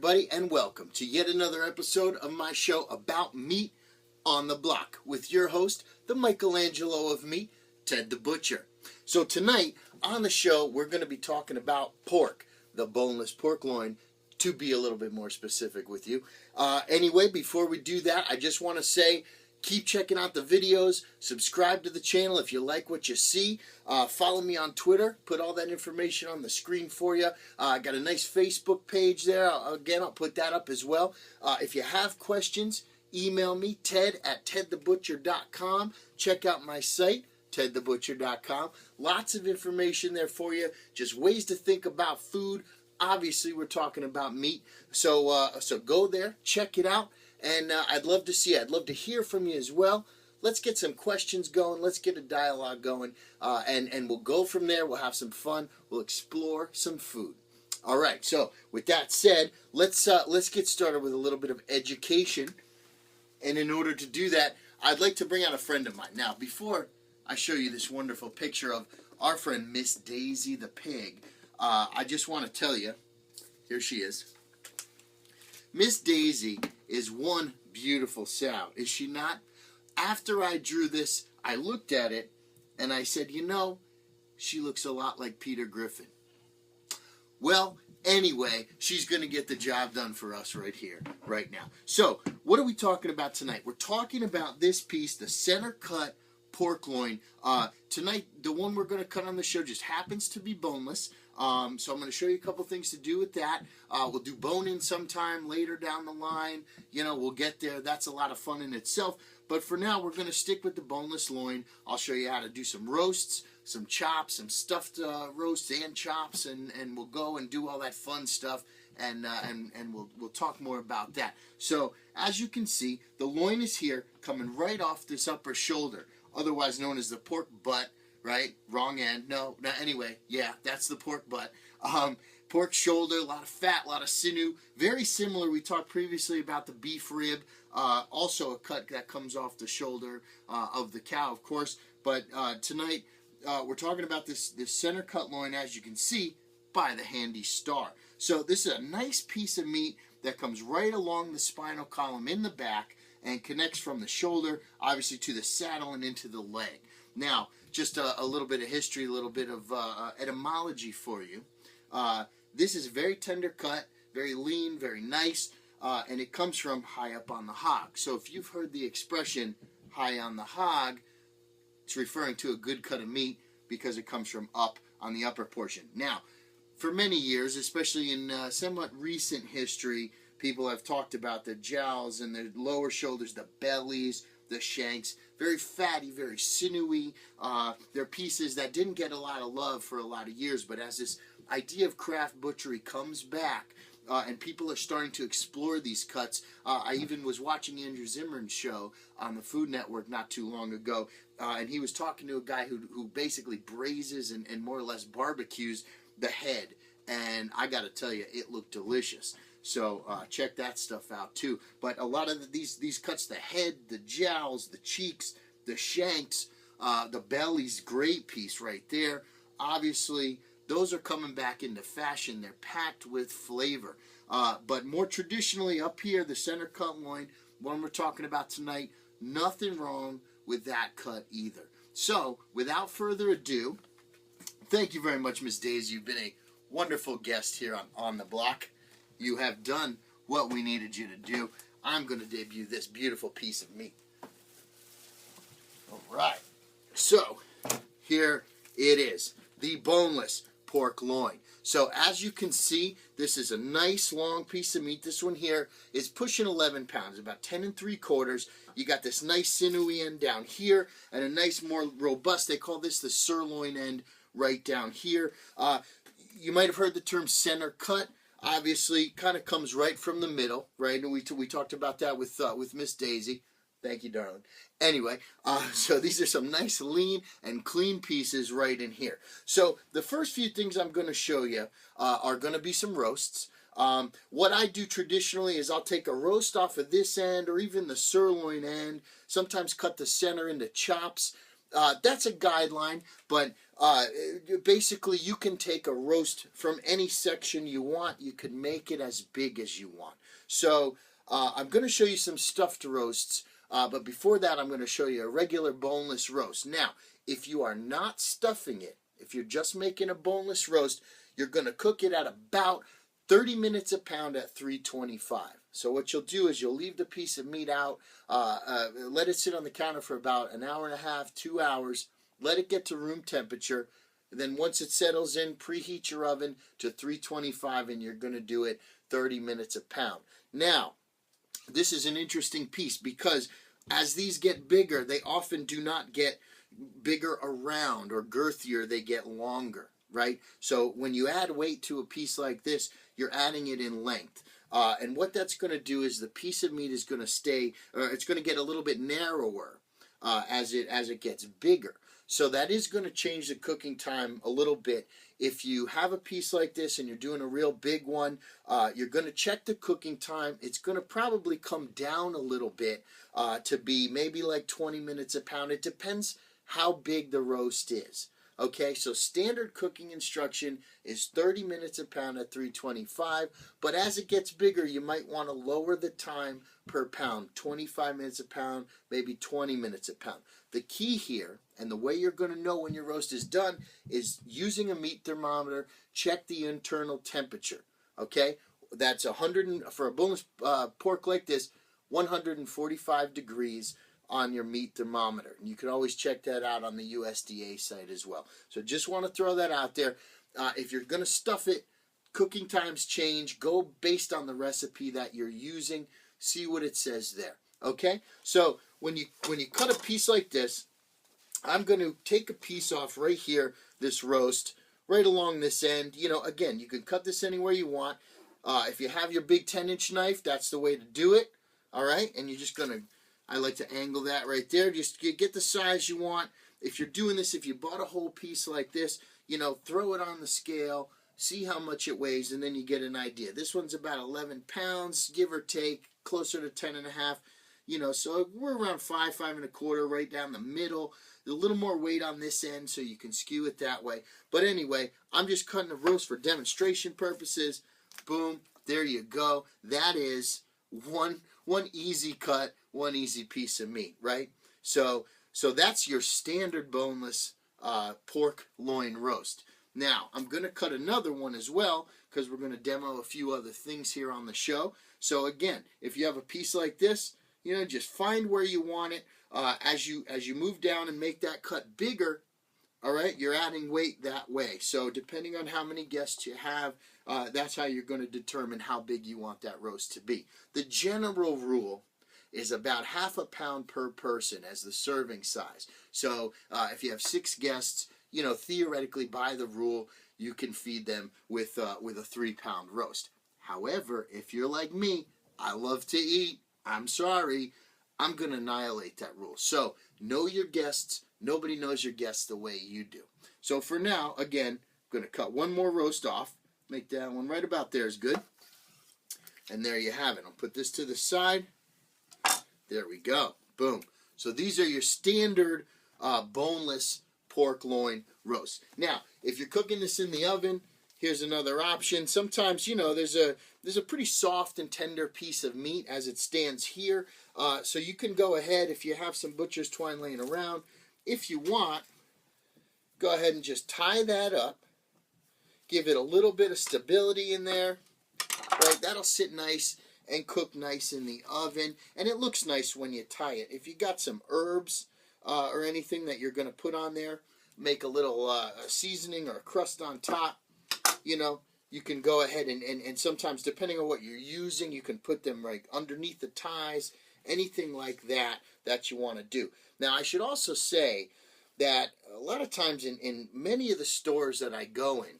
everybody, and welcome to yet another episode of my show about meat on the block with your host, the Michelangelo of meat, Ted the Butcher. So tonight on the show, we're going to be talking about pork, the boneless pork loin, to be a little bit more specific with you. Anyway, before we do that, I just want to say, keep checking out the videos, subscribe to the channel if you like what you see, follow me on Twitter, put all that information on the screen for you. I got a nice Facebook page there, I'll put that up as well. If you have questions, email me, ted@tedthebutcher.com. Check out my site, tedthebutcher.com. Lots of information there for you, just ways to think about food. Obviously, we're talking about meat, so go there, check it out. And I'd love to see it. I'd love to hear from you as well. Let's get some questions going. Let's get a dialogue going. And we'll go from there. We'll have some fun. We'll explore some food. All right. So with that said, let's get started with a little bit of education. And in order to do that, I'd like to bring out a friend of mine. Now, before I show you this wonderful picture of our friend Miss Daisy the pig, I just want to tell you, here she is. Miss Daisy is one beautiful sow, is she not? After I drew this, I looked at it, and I said, you know, she looks a lot like Peter Griffin. Well, anyway, she's going to get the job done for us right here, right now. So, what are we talking about tonight? We're talking about this piece, the center cut pork loin. Tonight, the one we're going to cut on the show just happens to be boneless. So I'm going to show you a couple things to do with that. We'll do bone-in sometime later down the line. You know, we'll get there. That's a lot of fun in itself. But for now, we're going to stick with the boneless loin. I'll show you how to do some roasts, some chops, some stuffed roasts and chops, and we'll go and do all that fun stuff, and we'll talk more about that. So as you can see, the loin is here, coming right off this upper shoulder, otherwise known as the pork butt. Right? Wrong end. No, anyway, yeah, that's the pork butt. Pork shoulder, a lot of fat, a lot of sinew. Very similar. We talked previously about the beef rib. Also a cut that comes off the shoulder of the cow, of course. But tonight, we're talking about this center cut loin, as you can see, by the handy star. So this is a nice piece of meat that comes right along the spinal column in the back and connects from the shoulder, obviously, to the saddle and into the leg. Now, just a little bit of history, a little bit of etymology for you. This is a very tender cut, very lean, very nice, and it comes from high up on the hog. So if you've heard the expression high on the hog, it's referring to a good cut of meat because it comes from up on the upper portion. Now, for many years, especially in somewhat recent history, people have talked about the jowls and the lower shoulders, the bellies, the shanks, very fatty, very sinewy. They're pieces that didn't get a lot of love for a lot of years, but as this idea of craft butchery comes back, and people are starting to explore these cuts. I even was watching Andrew Zimmern's show on the Food Network not too long ago, and he was talking to a guy who basically braises and more or less barbecues the head, and I got to tell you, it looked delicious. So check that stuff out too. But a lot of these cuts, the head, the jowls, the cheeks, the shanks, the belly's great piece right there. Obviously, those are coming back into fashion. They're packed with flavor. But more traditionally up here, the center cut loin, one we're talking about tonight, nothing wrong with that cut either. So without further ado, thank you very much, Miss Daisy. You've been a wonderful guest here on the block. You have done what we needed you to do. I'm going to debut this beautiful piece of meat. All right. So, here it is. The boneless pork loin. So, as you can see, this is a nice long piece of meat. This one here is pushing 11 pounds, about 10 3/4. You got this nice sinewy end down here, and a nice, more robust, they call this the sirloin end right down here. You might have heard the term center cut. Obviously, kind of comes right from the middle, right? And we talked about that with Miss Daisy. Thank you, darling. Anyway, so these are some nice lean and clean pieces right in here. So the first few things I'm going to show you are going to be some roasts. What I do traditionally is I'll take a roast off of this end or even the sirloin end, sometimes cut the center into chops. that's a guideline, but basically you can take a roast from any section you want. You can make it as big as you want. So I'm going to show you some stuffed roasts, but before that I'm going to show you a regular boneless roast. Now, if you are not stuffing it, if you're just making a boneless roast, you're going to cook it at about 30 minutes a pound at 325. So what you'll do is you'll leave the piece of meat out, let it sit on the counter for about an hour and a half, 2 hours, let it get to room temperature, and then once it settles in, preheat your oven to 325, and you're going to do it 30 minutes a pound. Now, this is an interesting piece because as these get bigger, they often do not get bigger around or girthier, they get longer, right? So when you add weight to a piece like this, you're adding it in length. And what that's going to do is the piece of meat is going to stay, or it's going to get a little bit narrower as it gets bigger. So that is going to change the cooking time a little bit. If you have a piece like this and you're doing a real big one, you're going to check the cooking time. It's going to probably come down a little bit to be maybe like 20 minutes a pound. It depends how big the roast is. Okay, so standard cooking instruction is 30 minutes a pound at 325, but as it gets bigger, you might want to lower the time per pound, 25 minutes a pound, maybe 20 minutes a pound. The key here, and the way you're going to know when your roast is done, is using a meat thermometer, check the internal temperature, okay? That's 100, for a boneless pork like this, 145 degrees on your meat thermometer. And you can always check that out on the USDA site as well. So just want to throw that out there. If you're going to stuff it, cooking times change. Go based on the recipe that you're using. See what it says there. Okay? So when you cut a piece like this, I'm going to take a piece off right here, this roast, right along this end. You know, again, you can cut this anywhere you want. If you have your big 10-inch knife, that's the way to do it. All right? And you're just going to, I like to angle that right there. Just get the size you want. If you're doing this, if you bought a whole piece like this, you know, throw it on the scale, see how much it weighs, and then you get an idea. This one's about 11 pounds, give or take, closer to 10 and a half. You know, so we're around 5 and a quarter, right down the middle. There's a little more weight on this end, so you can skew it that way. But anyway, I'm just cutting a roast for demonstration purposes. Boom, there you go. That is one easy cut, one easy piece of meat, right? So that's your standard boneless pork loin roast. Now, I'm going to cut another one as well because we're going to demo a few other things here on the show. So again, if you have a piece like this, you know, just find where you want it. As you move down and make that cut bigger, all right, you're adding weight that way. So depending on how many guests you have, that's how you're going to determine how big you want that roast to be. The general rule is about half a pound per person as the serving size. So if you have 6 guests, you know, theoretically by the rule, you can feed them with a 3-pound roast. However, if you're like me, I love to eat. I'm sorry, I'm going to annihilate that rule. So know your guests. Nobody knows your guests the way you do. So for now, again, I'm going to cut one more roast off. Make that one right about there is good. And there you have it. I'll put this to the side. There we go. Boom. So these are your standard boneless pork loin roast. Now, if you're cooking this in the oven, here's another option. Sometimes, you know, there's a pretty soft and tender piece of meat as it stands here. So you can go ahead, if you have some butcher's twine laying around, if you want, go ahead and just tie that up. Give it a little bit of stability in there. Right? That'll sit nice and cook nice in the oven. And it looks nice when you tie it. If you got some herbs or anything that you're going to put on there, make a little seasoning or a crust on top, you know, you can go ahead and sometimes, depending on what you're using, you can put them right underneath the ties, anything like that you want to do. Now, I should also say that a lot of times in many of the stores that I go in,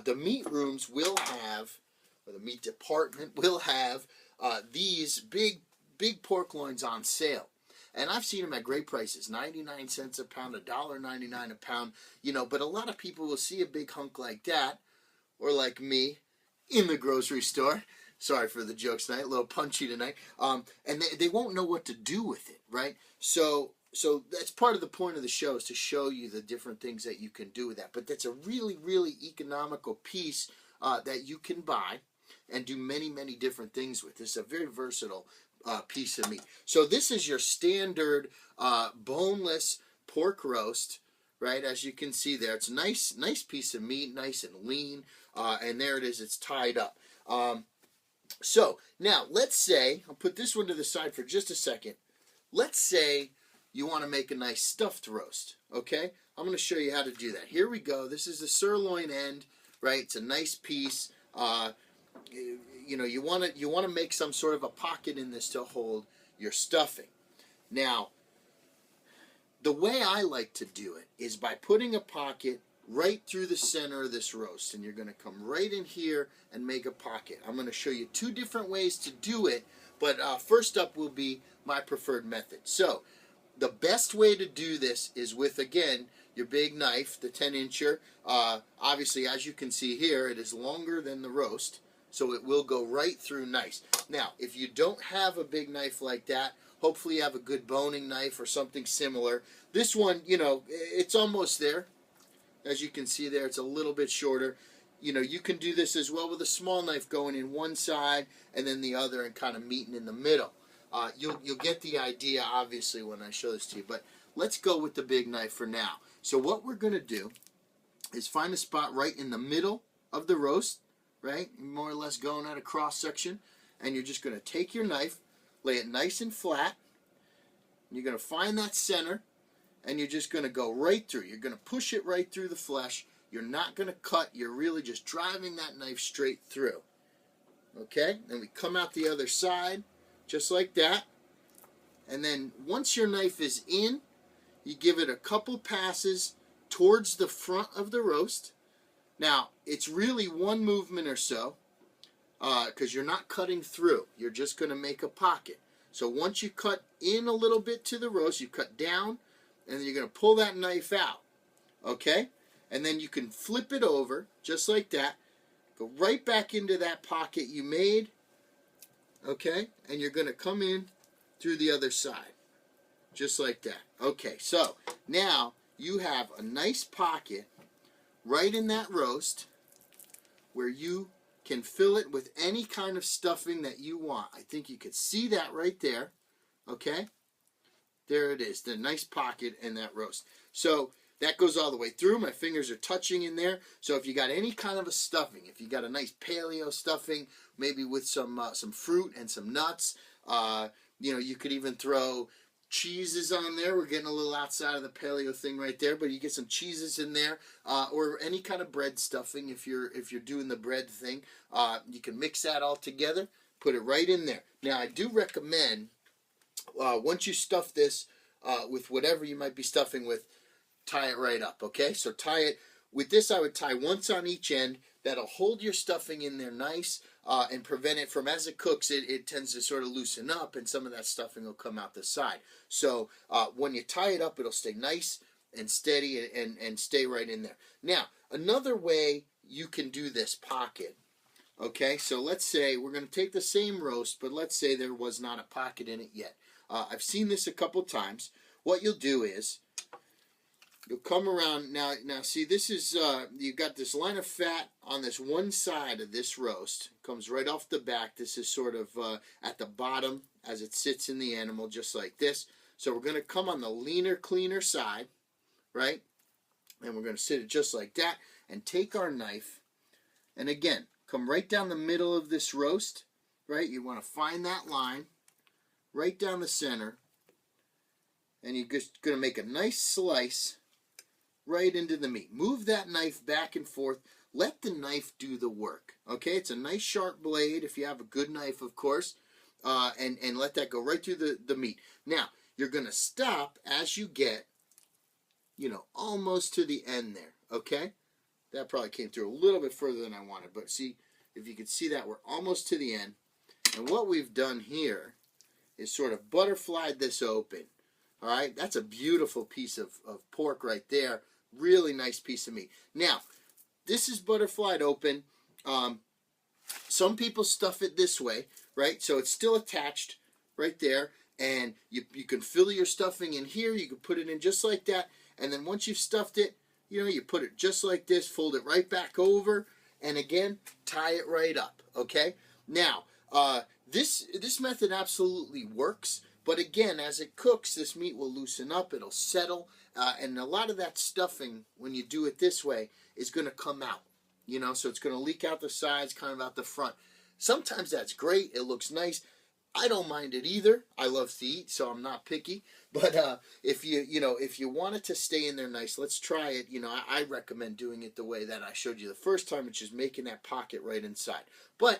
the meat rooms will have, or the meat department will have, these big pork loins on sale. And I've seen them at great prices, 99 cents a pound, $1.99 a pound, you know, but a lot of people will see a big hunk like that, or like me, in the grocery store. Sorry for the jokes tonight, a little punchy tonight. And they won't know what to do with it, right? So So that's part of the point of the show, is to show you the different things that you can do with that. But that's a really, really economical piece that you can buy and do many, many different things with. It's a very versatile piece of meat. So this is your standard boneless pork roast, right? As you can see there, it's a nice piece of meat, nice and lean, and there it is. It's tied up. So now let's say, I'll put this one to the side for just a second. Let's say you want to make a nice stuffed roast, okay? I'm going to show you how to do that. Here we go. This is the sirloin end, right? It's a nice piece. You know, you want to make some sort of a pocket in this to hold your stuffing. Now, the way I like to do it is by putting a pocket right through the center of this roast, and you're going to come right in here and make a pocket. I'm going to show you two different ways to do it, but first up will be my preferred method. So the best way to do this is with, again, your big knife, the 10-incher. Obviously, as you can see here, it is longer than the roast, so it will go right through nice. Now, if you don't have a big knife like that, hopefully you have a good boning knife or something similar. This one, you know, it's almost there. As you can see there, it's a little bit shorter. You know, you can do this as well with a small knife going in one side and then the other and kind of meeting in the middle. You'll get the idea, obviously, when I show this to you. But let's go with the big knife for now. So what we're going to do is find a spot right in the middle of the roast, right? More or less going at a cross section. And you're just going to take your knife, lay it nice and flat. You're going to find that center, and you're just going to go right through. You're going to push it right through the flesh. You're not going to cut. You're really just driving that knife straight through. Okay? Then we come out the other side, just like that. And then once your knife is in, you give it a couple passes towards the front of the roast. Now, it's really one movement or so, because you're not cutting through. You're just going to make a pocket. So once you cut in a little bit to the roast, you cut down, and then you're going to pull that knife out. Okay? And then you can flip it over, just like that. Go right back into that pocket you made. Okay? And you're going to come in through the other side. Just like that. Okay, so now you have a nice pocket right in that roast where you can fill it with any kind of stuffing that you want. I think you could see that right there. Okay? There it is, the nice pocket in that roast. So that goes all the way through. My fingers are touching in there. So if you got any kind of a stuffing, if you got a nice paleo stuffing, maybe with some fruit and some nuts, you know, you could even throw cheeses on there. We're getting a little outside of the paleo thing right there, but you get some cheeses in there, or any kind of bread stuffing. If you're doing the bread thing, you can mix that all together, put it right in there. Now, I do recommend, once you stuff this with whatever you might be stuffing with, tie it right up, okay? So tie it, with this I would tie once on each end. That'll hold your stuffing in there nice, and prevent it from, as it cooks, it tends to sort of loosen up, and some of that stuffing will come out the side. So when you tie it up, it'll stay nice and steady and stay right in there. Now, another way you can do this pocket, okay? So let's say we're going to take the same roast, but let's say there was not a pocket in it yet. I've seen this a couple times. What you'll do is, you'll come around, now see, this is, you've got this line of fat on this one side of this roast. It comes right off the back. This is sort of at the bottom as it sits in the animal, just like this. So we're going to come on the leaner, cleaner side, right? And we're going to sit it just like that, and take our knife, and again, come right down the middle of this roast, right? You want to find that line, right down the center, and you're just going to make a nice slice right into the meat. Move that knife back and forth. Let the knife do the work. Okay, it's a nice sharp blade if you have a good knife, of course, and let that go right through the meat. Now, you're going to stop as you get, you know, almost to the end there. Okay, that probably came through a little bit further than I wanted, but see, if you can see that, we're almost to the end. And what we've done here is sort of butterflied this open. All right, that's a beautiful piece of pork right there. Really nice piece of meat. Now, this is butterflied open. Some people stuff it this way, right? So it's still attached right there. And you can fill your stuffing in here. You can put it in just like that. And then once you've stuffed it, you put it just like this, fold it right back over, and again, tie it right up, okay? Now, this method absolutely works, but again, as it cooks, this meat will loosen up, it'll settle, and a lot of that stuffing, when you do it this way, is going to come out, so it's going to leak out the sides, kind of out the front. Sometimes that's great, it looks nice. I don't mind it either. I love to eat, so I'm not picky. But if you want it to stay in there nice, let's try it. I recommend doing it the way that I showed you the first time, which is making that pocket right inside. But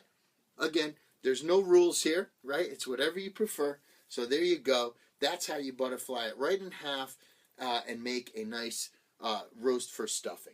again, there's no rules here, right? It's whatever you prefer. So there you go. That's how you butterfly it right in half and make a nice roast for stuffing.